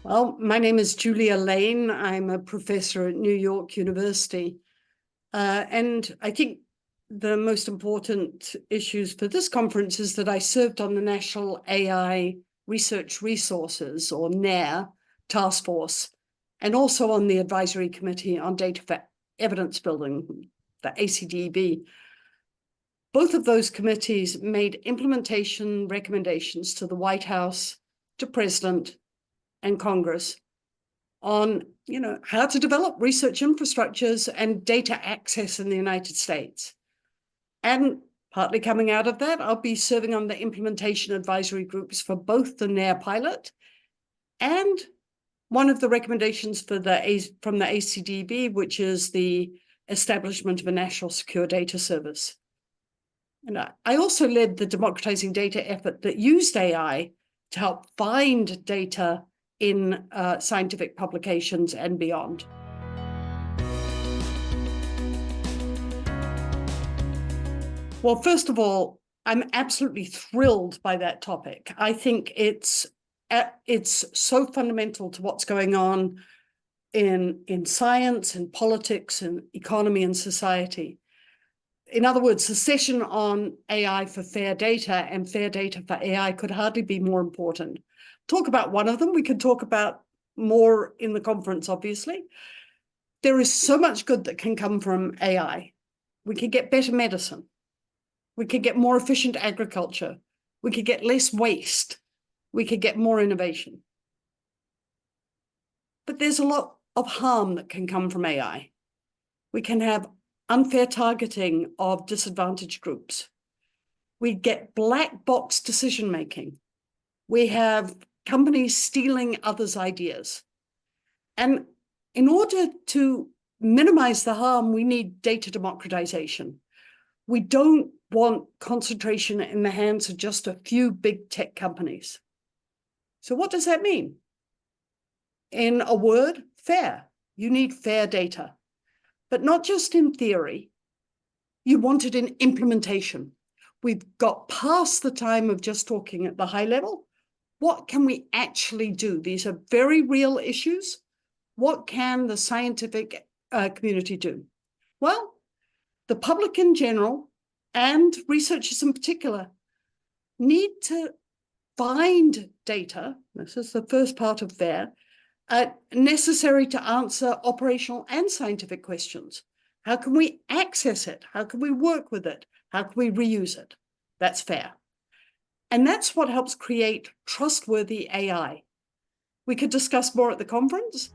Well, my name is Julia Lane. I'm a professor at New York University. And I think the most important issues for this conference is that I served on the National AI Research Resources, or NAIR, task force, and also on the Advisory Committee on Data for Evidence Building, the ACDB. Both of those committees made implementation recommendations to the White House, to President, and Congress on, how to develop research infrastructures and data access in the United States. And partly coming out of that, I'll be serving on the implementation advisory groups for both the NAIR pilot and one of the recommendations from the ACDB, which is the establishment of a national secure data service. And I also led the democratizing data effort that used AI to help find data in scientific publications and beyond. Well, first of all, I'm absolutely thrilled by that topic. I think it's so fundamental to what's going on in science and politics and economy and society. In other words, the session on AI for fair data and fair data for AI could hardly be more important. Talk about one of them. We could talk about more in the conference, obviously. There is so much good that can come from AI. We could get better medicine. We could get more efficient agriculture. We could get less waste. We could get more innovation. But there's a lot of harm that can come from AI. We can have unfair targeting of disadvantaged groups. We get black box decision-making. We have companies stealing others' ideas. And in order to minimize the harm, we need data democratization. We don't want concentration in the hands of just a few big tech companies. So what does that mean? In a word, fair. You need fair data, but not just in theory. You want it in implementation. We've got past the time of just talking at the high level. What can we actually do? These are very real issues. What can the scientific community do? Well, the public in general and researchers in particular need to find data, this is the first part of FAIR, necessary to answer operational and scientific questions. How can we access it? How can we work with it? How can we reuse it? That's FAIR. And that's what helps create trustworthy AI. We could discuss more at the conference.